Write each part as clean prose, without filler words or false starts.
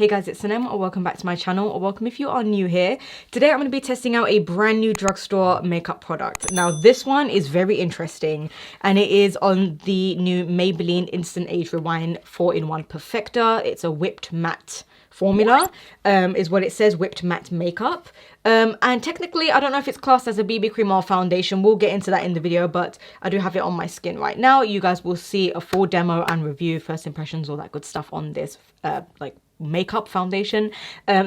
Hey guys, it's Sinem, or welcome back to my channel, or welcome if you are new here. Today I'm going to be testing out a brand new drugstore makeup product. Now this one is very interesting, and it is on the new Maybelline Instant Age Rewind 4-in-1 Perfector. It's a whipped matte formula, is what it says, whipped matte makeup. And technically, I don't know if it's classed as a BB cream or foundation. We'll get into that in the video, but I do have it on my skin right now. You guys will see a full demo and review, first impressions, all that good stuff on this makeup foundation.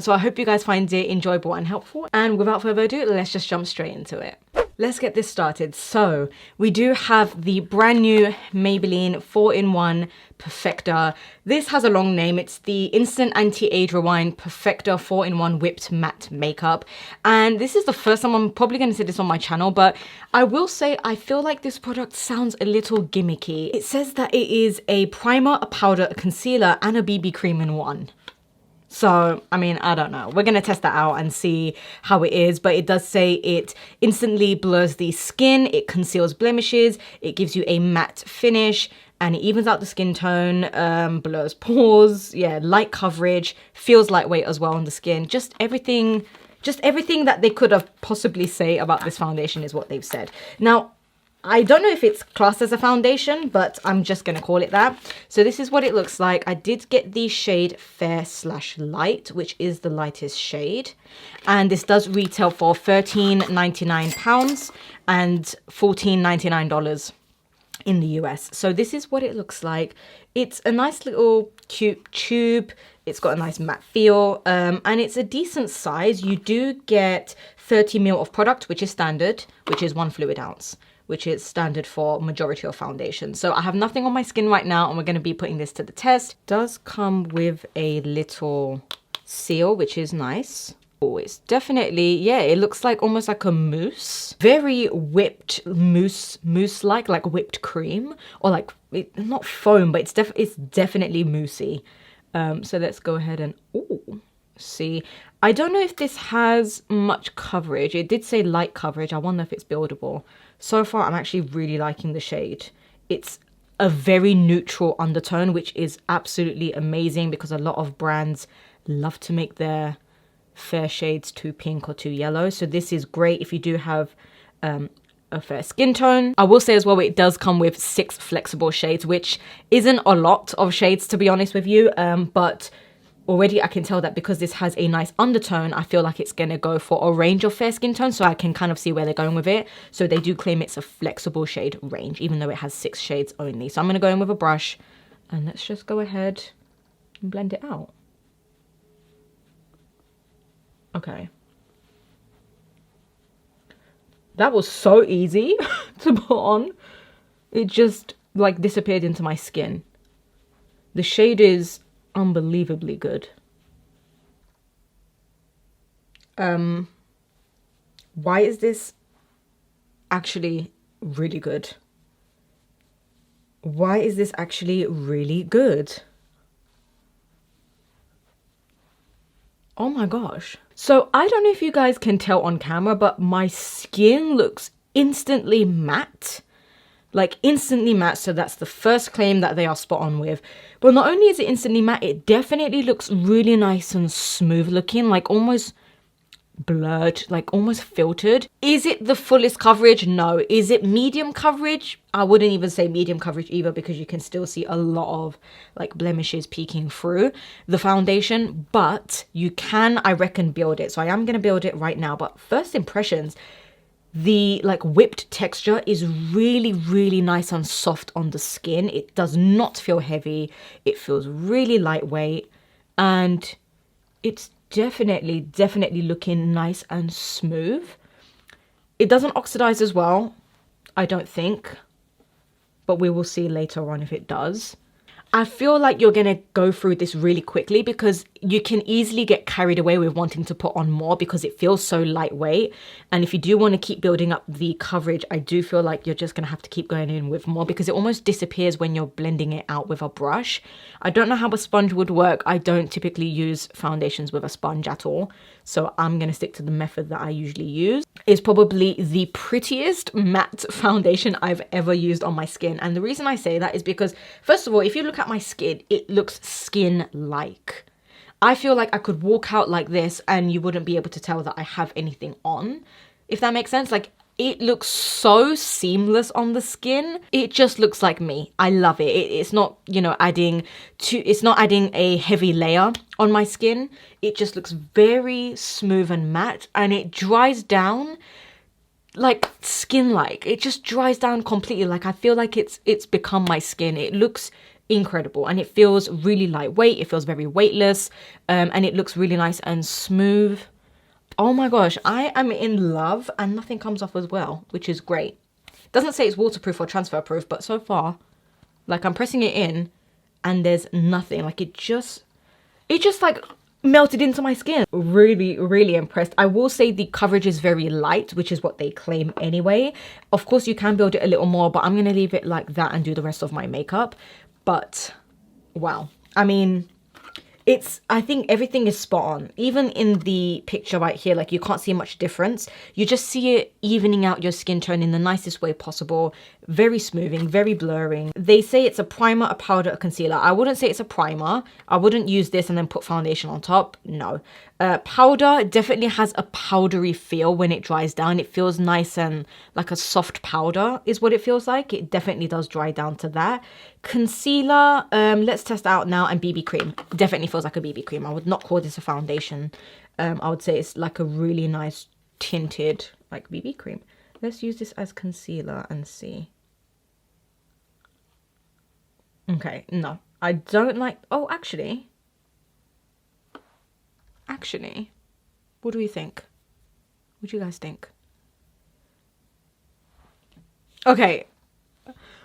So I hope you guys find it enjoyable and helpful. And without further ado, let's just jump straight into it. Let's get this started. So we do have the brand new Maybelline 4-in-1 Perfector. This has a long name. It's the Instant Anti-Age Rewind Perfector 4-in-1 Whipped Matte Makeup. And this is the first time I'm probably going to say this on my channel, but I will say I feel like this product sounds a little gimmicky. It says that it is a primer, a powder, a concealer, and a BB cream in one. So, I mean, I don't know. We're going to test that out and see how it is. But it does say it instantly blurs the skin, it conceals blemishes, it gives you a matte finish, and it evens out the skin tone, blurs pores, yeah, light coverage, feels lightweight as well on the skin. Just everything that they could have possibly say about this foundation is what they've said. Now, I don't know if it's classed as a foundation, but I'm just going to call it that. So this is what it looks like. I did get the shade Fair/Light, which is the lightest shade. And this does retail for £13.99 and $14.99 in the US. So this is what it looks like. It's a nice little cute tube. It's got a nice matte feel, and it's a decent size. You do get 30 ml of product, which is standard, which is 1 fluid ounce, which is standard for majority of foundations. So I have nothing on my skin right now, and we're going to be putting this to the test. It does come with a little seal, which is nice. Oh, it's definitely, yeah, it looks like almost like a mousse. Very whipped mousse-like, like whipped cream, or like, not foam, but it's definitely moussey. So let's go ahead and, see. I don't know if this has much coverage. It did say light coverage. I wonder if it's buildable. So far, I'm actually really liking the shade. It's a very neutral undertone, which is absolutely amazing because a lot of brands love to make their fair shades too pink or too yellow. So this is great if you do have a fair skin tone. I will say as well, it does come with 6 flexible shades, which isn't a lot of shades, to be honest with you, but already I can tell that because this has a nice undertone, I feel like it's going to go for a range of fair skin tones, so I can kind of see where they're going with it. So they do claim it's a flexible shade range, even though it has 6 shades only. So I'm going to go in with a brush, and let's just go ahead and blend it out. Okay. That was so easy to put on. It just like disappeared into my skin. The shade is unbelievably good. Why is this actually really good? Why is this actually really good? Oh my gosh. So I don't know if you guys can tell on camera, but my skin looks instantly matte. Like instantly matte, so that's the first claim that they are spot on with. But not only is it instantly matte, it definitely looks really nice and smooth looking, like almost blurred, like almost filtered. Is it the fullest coverage? No. Is it medium coverage? I wouldn't even say medium coverage either, because you can still see a lot of like blemishes peeking through the foundation, but you can, I reckon, build it. So I am going to build it right now, but first impressions, the like whipped texture is really, really nice and soft on the skin. It does not feel heavy. It feels really lightweight, and it's definitely looking nice and smooth. It doesn't oxidize as well, I don't think, but we will see later on if it does. I feel like you're going to go through this really quickly because you can easily get carried away with wanting to put on more because it feels so lightweight. And if you do want to keep building up the coverage, I do feel like you're just going to have to keep going in with more because it almost disappears when you're blending it out with a brush. I don't know how a sponge would work. I don't typically use foundations with a sponge at all. So I'm going to stick to the method that I usually use. It's probably the prettiest matte foundation I've ever used on my skin. And the reason I say that is because, first of all, if you look at my skin, it looks skin-like. I feel like I could walk out like this and you wouldn't be able to tell that I have anything on, if that makes sense. Like, it looks so seamless on the skin. It just looks like me. I love it. It's not, you know, it's not adding a heavy layer on my skin. It just looks very smooth and matte, and it dries down like skin-like. It just dries down completely. Like, I feel like it's become my skin. It looks incredible, and it feels really lightweight. It feels very weightless, and it looks really nice and smooth. Oh my gosh, I am in love, and nothing comes off as well, which is great. Doesn't say it's waterproof or transfer proof, but so far, like, I'm pressing it in and there's nothing. Like, it just like melted into my skin. Really, really impressed. I will say the coverage is very light, which is what they claim anyway. Of course, you can build it a little more, but I'm going to leave it like that and do the rest of my makeup. But wow, I mean, I think everything is spot on. Even in the picture right here, like, you can't see much difference. You just see it evening out your skin tone in the nicest way possible. Very smoothing, very blurring. They say it's a primer, a powder, a concealer. I wouldn't say it's a primer. I wouldn't use this and then put foundation on top. No. Powder definitely has a powdery feel when it dries down. It feels nice and like a soft powder is what it feels like. It definitely does dry down to that. Concealer, let's test out now, and BB cream. Definitely feels like a BB cream. I would not call this a foundation. I would say it's like a really nice tinted like BB cream. Let's use this as concealer and see. Okay, no, I don't like, oh, actually, what do we think? What do you guys think? Okay,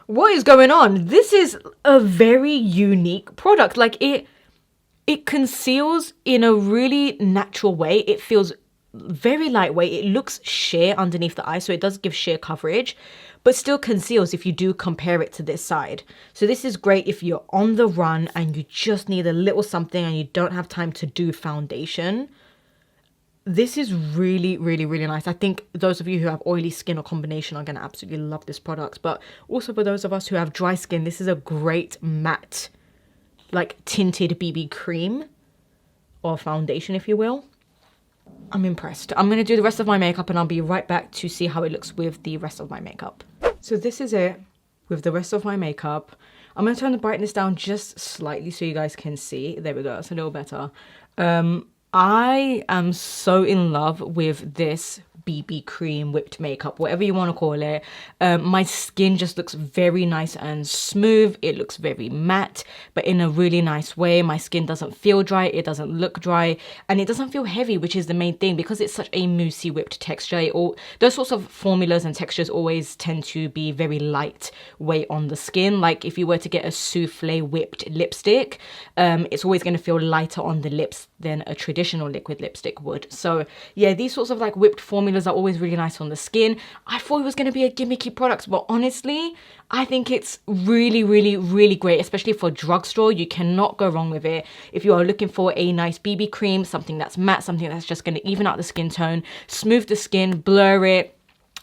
what is going on? This is a very unique product. Like, it conceals in a really natural way. It feels very lightweight. It looks sheer underneath the eye, so it does give sheer coverage, but still conceals if you do compare it to this side. So this is great if you're on the run and you just need a little something and you don't have time to do foundation. This is really, really, really nice. I think those of you who have oily skin or combination are going to absolutely love this product. But also for those of us who have dry skin, this is a great matte, like, tinted BB cream or foundation, if you will. I'm impressed. I'm going to do the rest of my makeup and I'll be right back to see how it looks with the rest of my makeup. So this is it with the rest of my makeup. I'm going to turn the brightness down just slightly so you guys can see. There we go. That's a little better. I am so in love with this BB cream whipped makeup, whatever you want to call it. My skin just looks very nice and smooth. It looks very matte, but in a really nice way. My skin doesn't feel dry, it doesn't look dry, and it doesn't feel heavy, which is the main thing, because it's such a moussey whipped texture. Those sorts of formulas and textures always tend to be very lightweight on the skin. Like, if you were to get a souffle whipped lipstick, it's always going to feel lighter on the lips than a traditional liquid lipstick would. So yeah, these sorts of like whipped formulas are always really nice on the skin. I thought it was going to be a gimmicky product, but honestly, I think it's really, really, really great, especially for drugstore. You cannot go wrong with it. If you are looking for a nice BB cream, something that's matte, something that's just going to even out the skin tone, smooth the skin, blur it,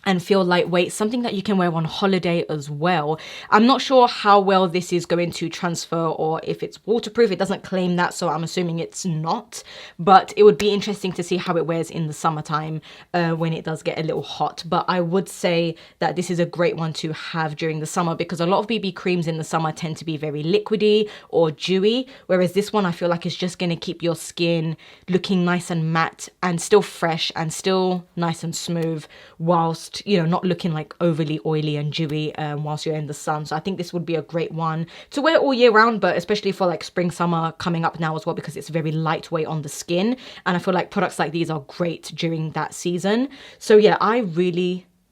and feel lightweight, something that you can wear on holiday as well. I'm not sure how well this is going to transfer or if it's waterproof. It doesn't claim that, so I'm assuming it's not. But it would be interesting to see how it wears in the summertime when it does get a little hot. But I would say that this is a great one to have during the summer, because a lot of BB creams in the summer tend to be very liquidy or dewy, whereas this one I feel like is just going to keep your skin looking nice and matte and still fresh and still nice and smooth, whilst, you know, not looking like overly oily and dewy whilst you're in the sun. So I think this would be a great one to wear all year round, but especially for like spring, summer coming up now as well, because it's very lightweight on the skin. And I feel like products like these are great during that season. So yeah,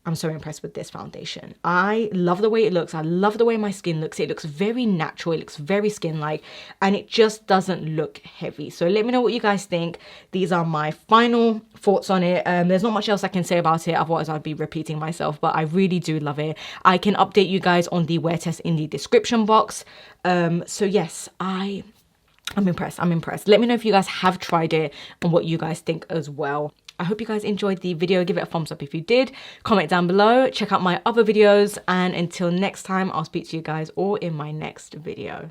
I'm so impressed with this foundation. I love the way it looks. I love the way my skin looks. It looks very natural. It looks very skin-like, and it just doesn't look heavy. So let me know what you guys think. These are my final thoughts on it. There's not much else I can say about it, otherwise I'd be repeating myself, but I really do love it. I can update you guys on the wear test in the description box. So yes, I'm impressed. I'm impressed. Let me know if you guys have tried it and what you guys think as well. I hope you guys enjoyed the video. Give it a thumbs up if you did. Comment down below. Check out my other videos. And until next time, I'll speak to you guys all in my next video.